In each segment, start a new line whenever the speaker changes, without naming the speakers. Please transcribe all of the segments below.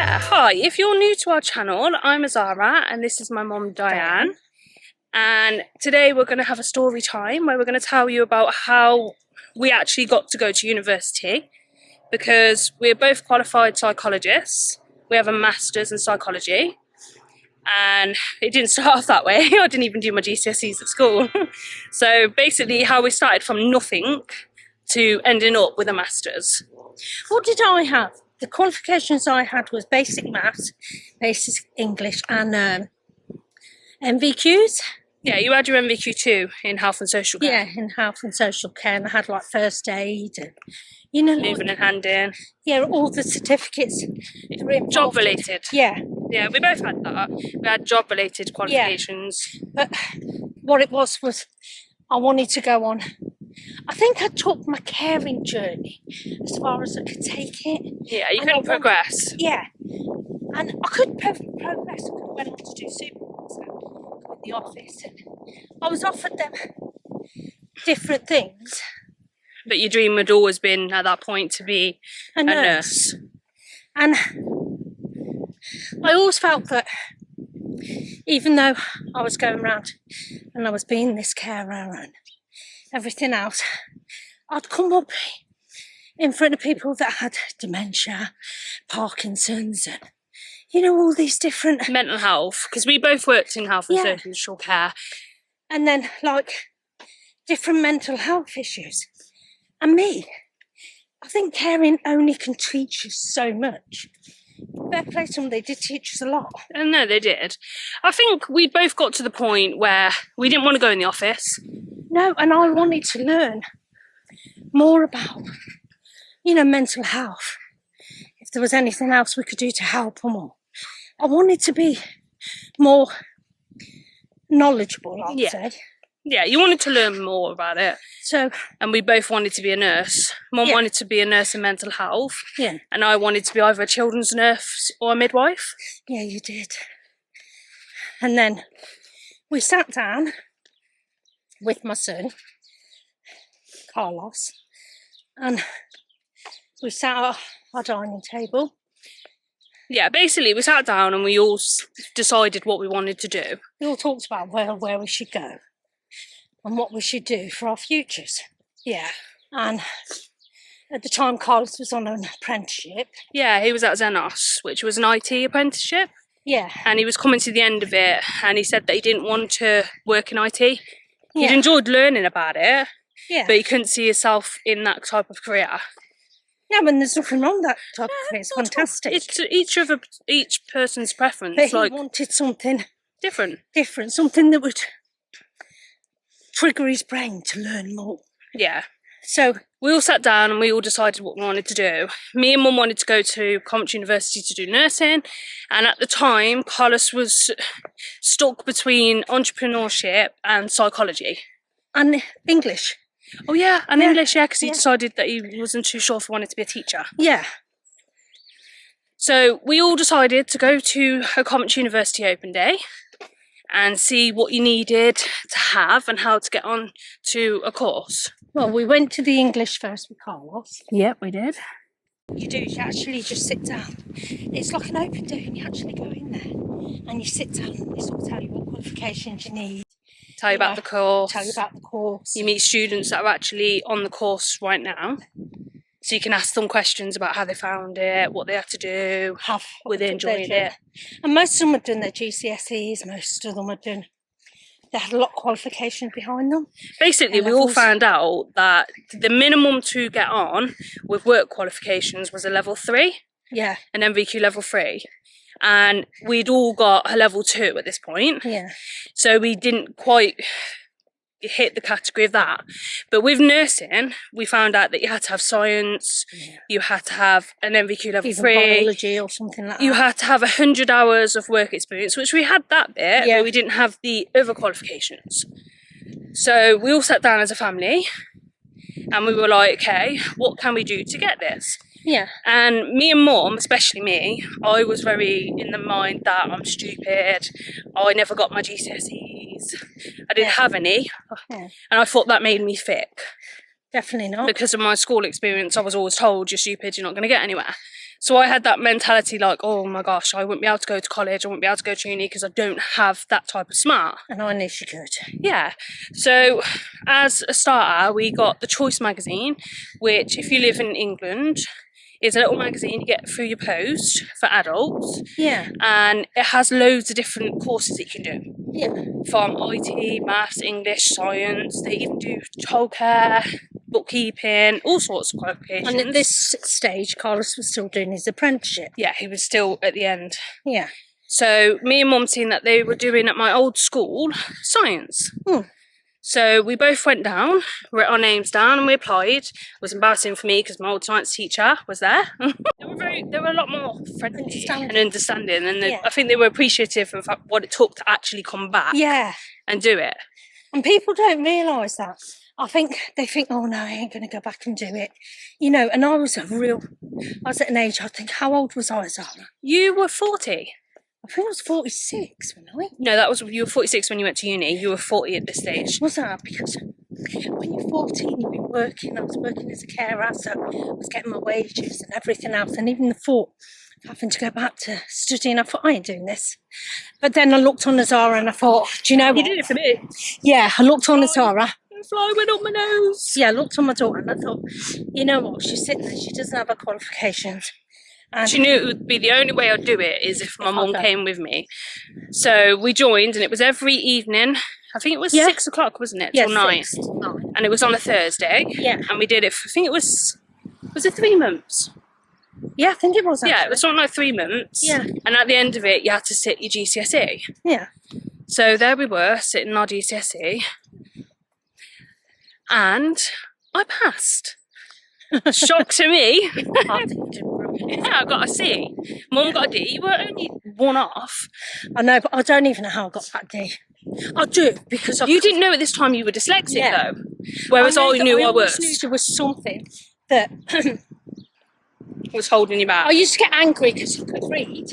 Yeah, hi. If you're new to our channel, I'm Azara and this is my mom Diane. And today we're going to have a story time where we're going to tell you about how we actually got to go to university, because we're both qualified psychologists. We have a master's in psychology, and it didn't start off that way. I didn't even do my GCSEs at school. So basically how we started from nothing to ending up with a master's.
What did I have? The qualifications I had was basic maths, basic English and MVQs.
Yeah, you had your MVQ too in health and social care.
Yeah, in health and social care, and I had like first aid and, you know,
Moving and handing.
Yeah, all the certificates.
Job related.
Yeah.
Yeah, we both had that. We had job related qualifications.
Yeah. But what it was I wanted to go on. I think I took my caring journey as far as I could take it.
Yeah, you couldn't progress.
Yeah. And I could progress. I could have went on to do supervisor in the office. And I was offered them different things.
But your dream had always been, at that point, to be a nurse.
And I always felt that even though I was going around and I was being this carer and everything else, I'd come up in front of people that had dementia, Parkinson's, and, you know, all these different...
Mental health, because we both worked in health and social care.
And then, like, different mental health issues. And me, I think caring only can teach you so much. Fair play to them, they did teach us a lot.
And no, they did. I think we both got to the point where we didn't want to go in the office.
No, and I wanted to learn more about, you know, mental health. If there was anything else we could do to help them all. I wanted to be more knowledgeable, I'd say.
Yeah, you wanted to learn more about it.
So,
and we both wanted to be a nurse. Mum wanted to be a nurse in mental health.
Yeah.
And I wanted to be either a children's nurse or a midwife.
Yeah, you did. And then we sat down with my son, Carlos, and we sat at our dining table.
Yeah, basically we sat down and we all decided what we wanted to do.
We all talked about where we should go and what we should do for our futures.
Yeah.
And at the time, Carlos was on an apprenticeship.
Yeah, he was at Xenos, which was an IT apprenticeship.
Yeah.
And he was coming to the end of it, and he said that he didn't want to work in IT. He'd enjoyed learning about it, but he couldn't see himself in that type of career.
Yeah, but there's nothing wrong with that type of career. It's fantastic.
It's each person's preference.
But he wanted something
different,
something that would trigger his brain to learn more.
Yeah.
So
we all sat down and we all decided what we wanted to do. Me and Mum wanted to go to Coventry University to do nursing, and at the time Carlos was stuck between entrepreneurship and psychology.
And English.
Oh yeah, and English, yeah, because he decided that he wasn't too sure if he wanted to be a teacher.
Yeah.
So we all decided to go to a Coventry University open day and see what you needed to have and how to get on to a course.
Well, we went to the English first with Carlos.
Yep, we did.
You do, you actually just sit down. It's like an open day and you actually go in there and you sit down and they sort of tell you what qualifications you need.
Tell you about the course.
Tell you about the course.
You meet students that are actually on the course right now. So you can ask them questions about how they found it, what they had to do, were they enjoying it.
And most of them had done their GCSEs, most of them had done, they had a lot of qualifications behind them.
Basically, we all found out that the minimum to get on with work qualifications was a level 3.
Yeah.
An MVQ level 3. And we'd all got a level 2 at this point.
Yeah.
So we didn't quite hit the category of that. But with nursing, we found out that you had to have science, you had to have an MVQ level 3,
biology or something like that.
You had to have 100 hours of work experience, which we had that bit, but we didn't have the other qualifications. So we all sat down as a family and we were like, okay, what can we do to get this?
Yeah.
And me and Mum, especially me, I was very in the mind that I'm stupid, I never got my GCSEs, I didn't have any, and I thought that made me thick.
Definitely not.
Because of my school experience, I was always told, you're stupid, you're not going to get anywhere. So I had that mentality like, oh my gosh, I wouldn't be able to go to college, I wouldn't be able to go to uni because I don't have that type of smart.
And I knew she could.
Yeah. So as a starter, we got the Choice magazine, which if you live in England, is a little magazine you get through your post for adults.
Yeah.
And it has loads of different courses that you can do.
Yeah.
From IT, maths, English, science. They even do childcare, bookkeeping, all sorts of qualifications.
And at this stage, Carlos was still doing his apprenticeship.
Yeah, he was still at the end.
Yeah.
So me and Mum seen that they were doing at my old school science. So we both went down, wrote our names down, and we applied. It was embarrassing for me because my old science teacher was there. They were a lot more friendly and understanding, and I think they were appreciative of what it took to actually come back and do it.
And people don't realise that. I think they think, oh no, I ain't going to go back and do it. You know, and I was at an age, I think, how old was I, Zara?
You were 40.
I think I was 46, wasn't I?
No, you were 46 when you went to uni. You were 40 at this stage.
Was that? Because when you're 14, you've been working. I was working as a carer, so I was getting my wages and everything else. And even the thought of having to go back to studying, I thought, I ain't doing this. But then I looked on Zara and I thought, do you know what?
You did it for me.
Yeah, I looked on Zara.
Fly went up my nose.
Yeah, I looked on my daughter and I thought, you know what? She's sitting there. She doesn't have her qualifications. And
she knew it would be the only way I'd do it is if my mum came with me. So we joined, and it was every evening. I think it was 6 o'clock, wasn't it?
Yeah,
till 9. And it was on a Thursday.
Yeah.
And we did it for, I think it was it 3 months?
Yeah, I think it was. Actually.
Yeah, it was something like 3 months.
Yeah.
And at the end of it, you had to sit your GCSE.
Yeah.
So there we were, sitting our GCSE. And I passed. Shock to me. Yeah, I got a C. Mum got a D. You were only one off.
I know, but I don't even know how I got that D. I do, because
you didn't know at this time you were dyslexic though. Whereas I knew I was.
Knew there was something that
was holding you back.
I used to get angry because I could read,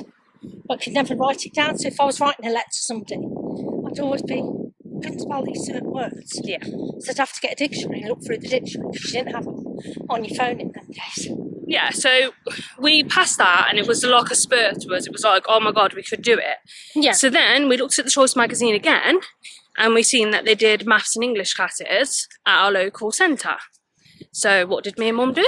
but could never write it down. So if I was writing a letter to somebody, I'd always couldn't spell these certain words.
Yeah.
So I'd have to get a dictionary and look through the dictionary because you didn't have them on your phone in them days.
Yeah, so we passed that and it was like a spur to us. It was like, oh my God, we could do it.
Yeah.
So then we looked at the Choice magazine again and we seen that they did maths and English classes at our local centre. So what did me and Mum do?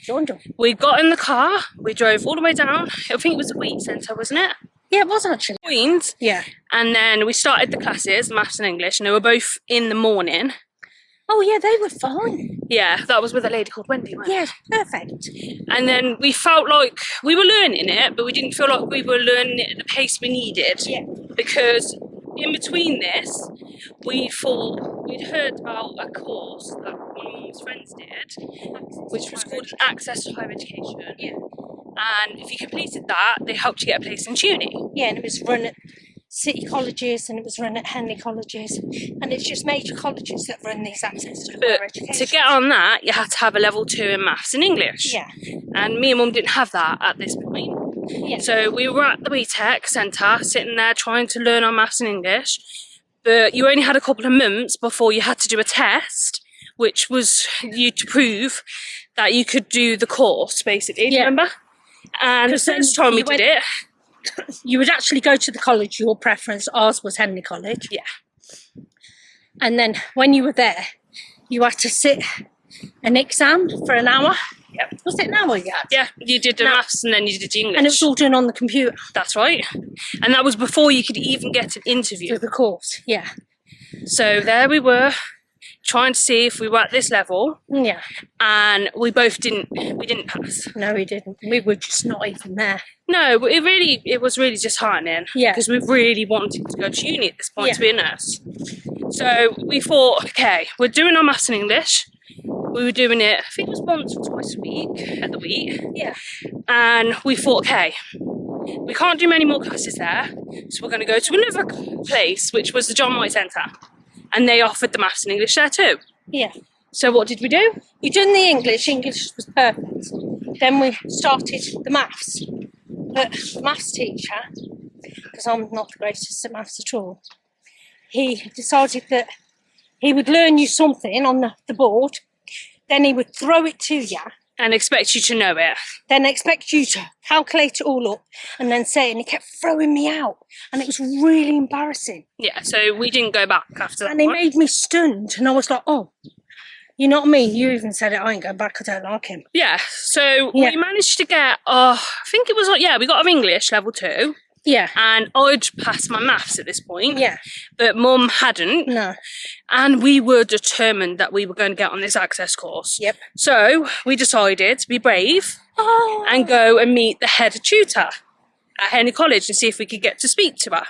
Joined them.
We got in the car, we drove all the way down. I think it was the Wheat Centre, wasn't it?
Yeah, it was actually.
Queens.
Yeah.
And then we started the classes, maths and English, and they were both in the morning.
Oh yeah, they were fine.
Yeah, that was with a lady called Wendy, wasn't it?
Yeah, perfect.
And then we felt like we were learning it, but we didn't feel like we were learning it at the pace we needed.
Yeah.
Because in between this, we thought we'd heard about a course that one of Mum's friends did, which was called Access to Higher Education.
Yeah.
And if you completed that, they helped you get a place in uni.
Yeah, and it was run at city colleges and it was run at Henley colleges, and it's just major colleges that run these access to higher education.
To get on that, you had to have a level 2 in maths and English.
Yeah.
And me and Mum didn't have that at this point.
Yeah.
So we were at the BTEC Centre, sitting there trying to learn our maths and English, but you only had a couple of months before you had to do a test, which was you to prove that you could do the course, basically. Do you remember? And the first time we did it,
you would actually go to the college, your preference. Ours was Henley College.
Yeah.
And then when you were there, you had to sit an exam for an hour.
Yep.
Was it an hour you had?
Yeah, you did the maths and then you did the English.
And it was all done on the computer.
That's right. And that was before you could even get an interview.
For the course, yeah.
So there we were, trying to see if we were at this level.
Yeah.
And we both didn't pass.
No, we didn't. We were just not even there.
No, but it was really disheartening.
Yeah.
Because we really wanted to go to uni at this point to be a nurse. So we thought, okay, we're doing our maths and English. We were doing it, I think it was once or twice a week at the Wheat.
Yeah.
And we thought, okay, we can't do many more classes there, so we're going to go to another place, which was the John White Centre. And they offered the maths and English there too.
Yeah.
So what did we do?
We done the English. English was perfect. Then we started the maths. But the maths teacher, because I'm not the greatest at maths at all, he decided that he would learn you something on the board, then he would throw it to you,
And expect you to know it.
Then they expect you to calculate it all up and then say it, and he kept throwing me out. And it was really embarrassing.
Yeah, so we didn't go back after that.
And he made me stunned, and I was like, oh, you know what I mean? You even said it, I ain't going back, I don't like him.
Yeah, so we managed to get, I think it was like, we got our English level 2.
Yeah.
And I'd passed my maths at this point.
Yeah.
But Mum hadn't.
No.
And we were determined that we were going to get on this access course.
Yep.
So we decided to be brave and go and meet the head tutor at Henley College and see if we could get to speak to her,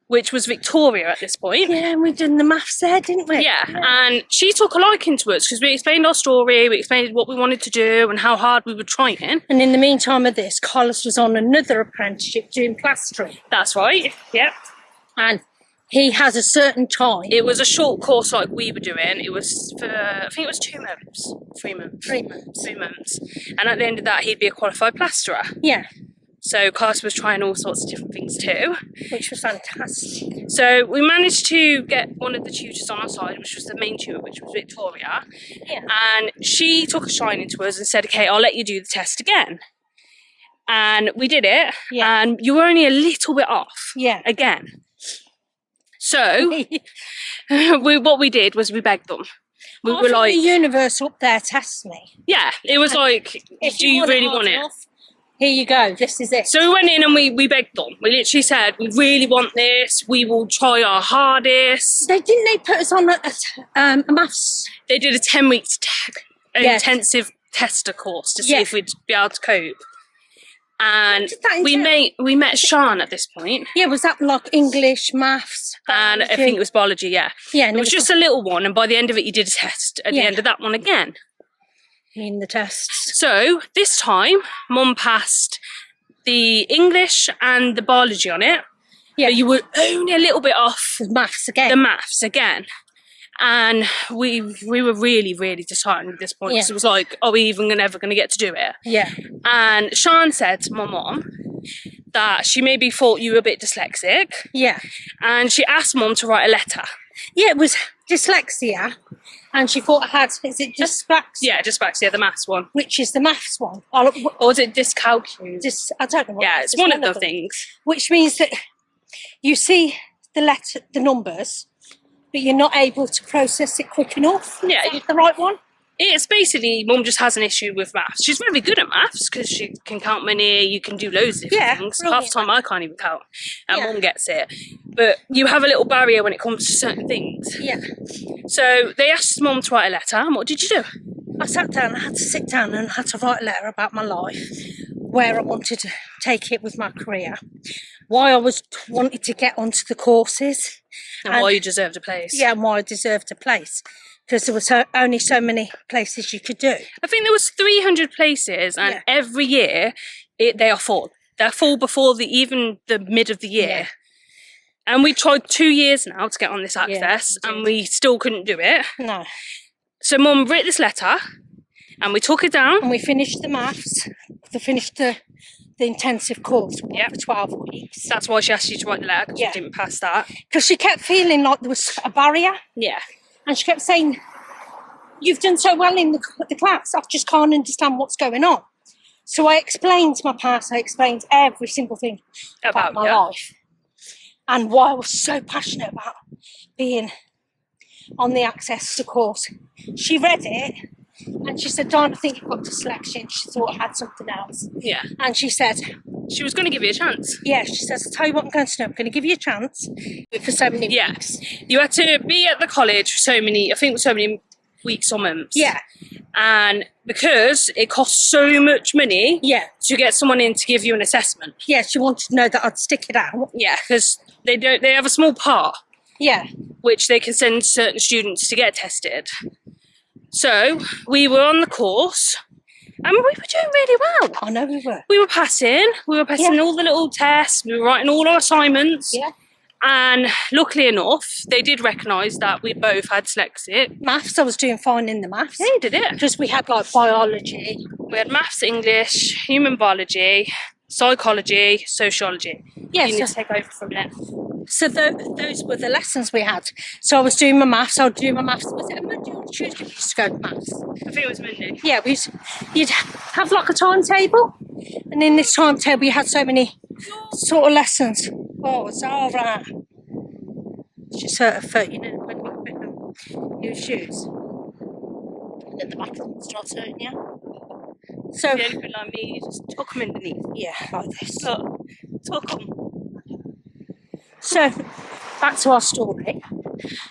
which was Victoria at this point.
Yeah, and we done the maths there, didn't we?
Yeah, and she took a liking to us because we explained our story, we explained what we wanted to do and how hard we were trying.
And in the meantime of this, Carlos was on another apprenticeship doing plastering.
That's right, yep.
And he has a certain time.
It was a short course like we were doing. It was for, I think it was 2 months, 3 months.
3 months.
3 months. And at the end of that, he'd be a qualified plasterer.
Yeah.
So Carlos was trying all sorts of different things too.
Which was fantastic.
So we managed to get one of the tutors on our side, which was the main tutor, which was Victoria.
Yeah.
And she took a shine to us and said, okay, I'll let you do the test again. And we did it.
Yeah.
And you were only a little bit off.
Yeah.
Again. So what we did was we begged them. We were like,
the universe up there tests me.
yeah, it was like, do you really want it?
Here you go, this is it.
So we went in and we begged them. We literally said, we really want this. We will try our hardest.
They put us on a maths.
They did a 10-week intensive tester course to see if we'd be able to cope. And we met Sean at this point.
Yeah, was that like English, maths?
And I think it was biology, yeah.
Yeah.
It was just a little one, and by the end of it, you did a test at the end of that one again.
In the tests.
So this time, Mum passed the English and the biology on it.
Yeah.
But you were only a little bit off
the maths again.
And we were really, really disheartened at this point because it was like, are we even ever going to get to do it?
Yeah.
And Sean said to my mum that she maybe thought you were a bit dyslexic.
Yeah.
And she asked Mum to write a letter.
Yeah, it was dyslexia. And she thought I had, is it dyspraxia?
Yeah, dyspraxia, the maths one.
Which is the maths one.
Or is it dyscalculia?
I don't know.
Yeah, it's one of the things.
Which means that you see the numbers, but you're not able to process it quick enough.
Yeah.
Is that the right one?
It's basically, Mum just has an issue with maths. She's very good at maths because she can count money, you can do loads of different things.
Brilliant.
Half the time I can't even count, and Mum gets it. But you have a little barrier when it comes to certain things.
Yeah.
So they asked Mum to write a letter, and what did you do?
I sat down, I had to sit down and had to write a letter about my life, where I wanted to take it with my career, why I wanted to get onto the courses.
And why you deserved a place.
Yeah, and why I deserved a place. Because there was only so many places you could do.
I think there was 300 places, and every year they are full. They're full before even the mid of the year. Yeah. And we tried 2 years now to get on this access, and we still couldn't do it.
No.
So Mum wrote this letter, and we took it down.
And we finished the maths. We finished the intensive course for 12 weeks.
That's why she asked you to write the letter, because you didn't pass that.
Because she kept feeling like there was a barrier.
Yeah.
And she kept saying, you've done so well in the class, I just can't understand what's going on. So I explained my past, I explained every single thing about my life. And why I was so passionate about being on the access to course. She read it, and she said, Dawn, I think you've got dyslexia. And she thought I had something else.
Yeah.
And she said...
She was going to give you a chance.
Yeah, she says, I'll tell you what I'm going to do. I'm going to give you a chance for so many weeks.
You had to be at the college for so many weeks or months.
Yeah.
And because it costs so much money to get someone in to give you an assessment.
Yeah, she wanted to know that I'd stick it out.
Yeah, because they have a small part.
Yeah.
Which they can send certain students to get tested. So we were on the course. And we were doing really well.
I know we were.
We were passing. We were passing all the little tests. We were writing all our assignments.
Yeah.
And luckily enough, they did recognise that we both had dyslexic.
Maths, I was doing fine in the maths.
Yeah, you did it.
Because we had like biology.
We had maths, English, human biology, psychology, sociology.
Yeah,
you need to take over for a minute.
So those were the lessons we had. So I was doing my maths. I would do my maths. Was it a Monday or Tuesday we used to go to maths?
I think it was Monday.
Yeah, you'd have like a timetable, and in this timetable you had so many sort of lessons. Oh, it's all right. She's hurt her foot, you know, when we put new shoes. And then the back of them starts hurting you. So,
If you're anything like me, you just tuck them underneath.
yeah, like this.
Look, tuck them.
So, back to our story.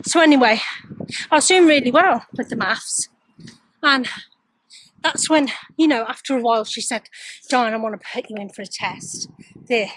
So anyway, I was doing really well with the maths. And that's when, you know, after a while she said, Diane, I want to put you in for a test. The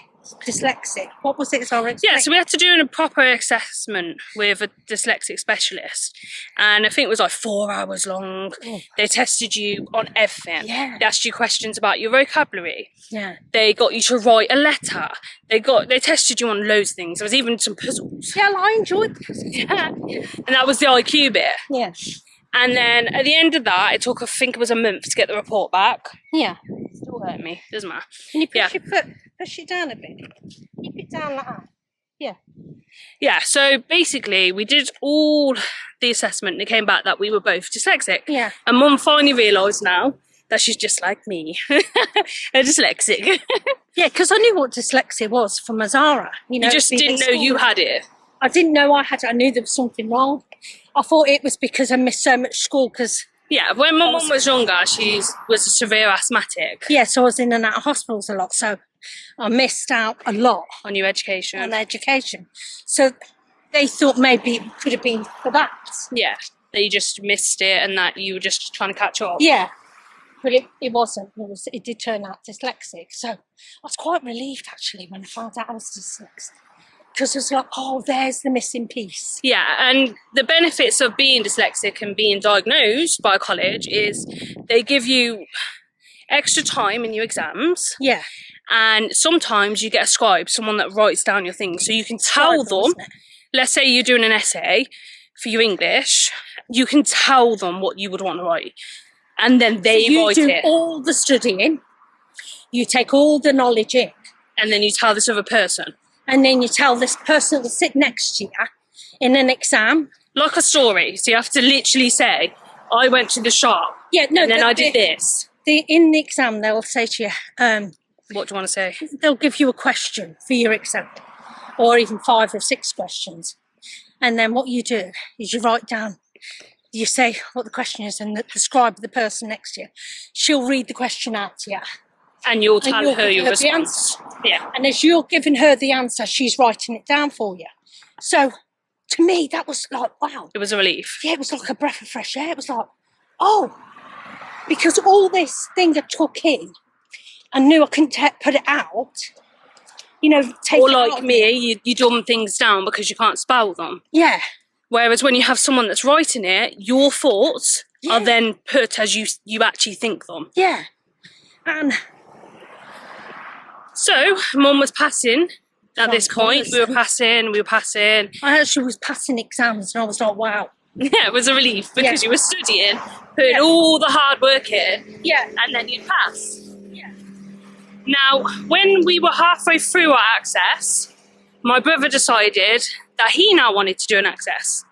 dyslexic. What was it? Sorry.
Yeah, so we had to do a proper assessment with a dyslexic specialist, and I think it was like 4 hours long.
Oh.
They tested you on everything.
Yeah.
They asked you questions about your vocabulary.
Yeah.
They got you to write a letter. They tested you on loads of things. There was even some puzzles.
Yeah, I enjoyed this.
Yeah. And that was the IQ bit.
Yeah.
And then at the end of that, it took, I think it was a month to get the report back.
Yeah.
It still hurt me, doesn't matter.
Can you push
Yeah.
your foot, push it down a bit? Keep it down like that. Yeah.
Yeah, so basically we did all the assessment and it came back that we were both dyslexic.
Yeah.
And Mum finally realised now that she's just like me, a dyslexic.
Yeah, because I knew what dyslexia was from Azara. You know,
You just
being in
didn't know
school.
you had it.
I didn't know I had it. I knew there was something wrong. I thought it was because I missed so much school because,
Yeah, when my mum was younger, she was a severe asthmatic.
yeah, so I was in and out of hospitals a lot. So I missed out a lot
On your education.
on education. So they thought maybe it could have been for that.
Yeah, that you just missed it and that you were just trying to catch up.
Yeah, but it wasn't. It did turn out dyslexic. So I was quite relieved actually when I found out I was dyslexic. Because it was like, oh, there's the missing piece.
Yeah, and the benefits of being dyslexic and being diagnosed by a college is they give you extra time in your exams,
Yeah.
and sometimes you get a scribe, someone that writes down your things, so you can tell them,
Wasn't it?
let's say you're doing an essay for your English, you can tell them what you would want to write, and then they
You
write
do
it,
all the studying, you take all the knowledge in,
and then you tell this other person.
and then you tell this person to sit next to you in an exam.
Like a story, so you have to literally say, I went to the shop,
Yeah, no,
and then I did this.
In the exam, they'll say to you,
What do you want to say?
they'll give you a question for your exam, or even 5 or 6 questions. And then what you do is you write down, you say what the question is, and the scribe, the person next to you, she'll read the question out to you.
And you'll
And
tell
you'll
her
give
your
her the
response. Yeah.
And as you're giving her the answer, she's writing it down for you. So to me, that was like, wow.
It was a relief.
Yeah, it was like a breath of fresh air. It was like, oh, because all this thing I took in, I knew I couldn't put it out. You know, take
Or
it
like
out of
me, you dumb things down because you can't spell them.
Yeah,
Whereas when you have someone that's writing it, your thoughts are
Yeah.
then put as you actually think them.
yeah. And
So Mum was passing at this
From
point. We were passing.
I actually was passing exams, and I was like, wow.
Yeah, it was a relief because
Yeah.
you were studying, putting
Yeah.
all the hard work in,
Yeah,
and then you'd pass.
yeah.
Now, when we were halfway through our access, my brother decided that he now wanted to do an access.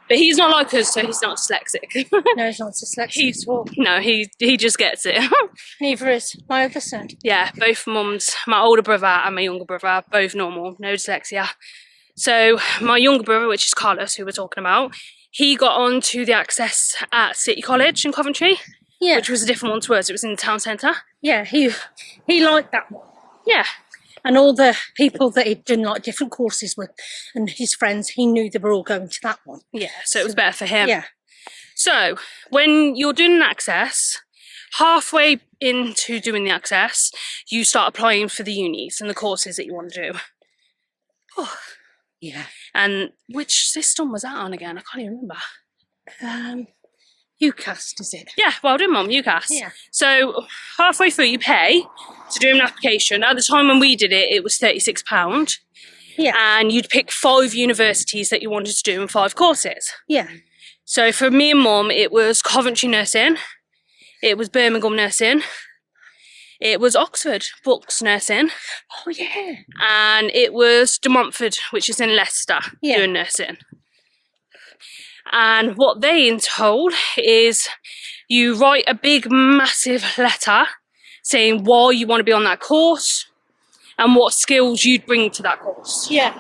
But he's not like us, so he's not dyslexic.
No, it's not dyslexic
He's-
at all.
No, he just gets it.
Neither is my other son.
Yeah, both mums, my older brother and my younger brother, both normal, no dyslexia. So my younger brother, which is Carlos, who we're talking about, he got on to the access at City College in Coventry,
Yeah,
which was a different one to us. It was in the town centre.
yeah. He liked that one.
Yeah,
And all the people that he'd done like different courses with and his friends, he knew they were all going to that one.
yeah. So it was better for him.
Yeah.
So when you're doing an access, halfway into doing the access, you start applying for the unis and the courses that you want to do.
Yeah.
And which system was that on again? I can't even remember.
UCAST, is it?
Yeah, well done, Mum, UCAS.
Yeah.
So halfway through, you pay to do an application. At the time when we did it, it was £36.
Yeah.
And you'd pick 5 universities that you wanted to do and 5 courses.
Yeah.
So for me and Mum, it was Coventry Nursing, it was Birmingham Nursing, It was Oxford Books Nursing,
Oh yeah.
and it was De Montfort, which is in Leicester,
Yeah.
doing nursing. And what they told is you write a big, massive letter saying why you want to be on that course and what skills you'd bring to that course.
Yeah.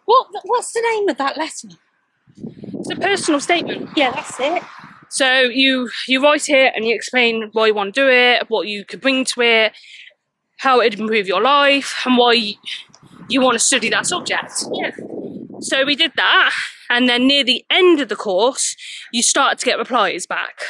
What's the name of that letter?
It's a personal statement.
Yeah, that's it.
So you write it and you explain why you want to do it, what you could bring to it, how it'd improve your life, and why you want to study that subject.
Yeah.
So we did that, and then near the end of the course, you start to get replies back.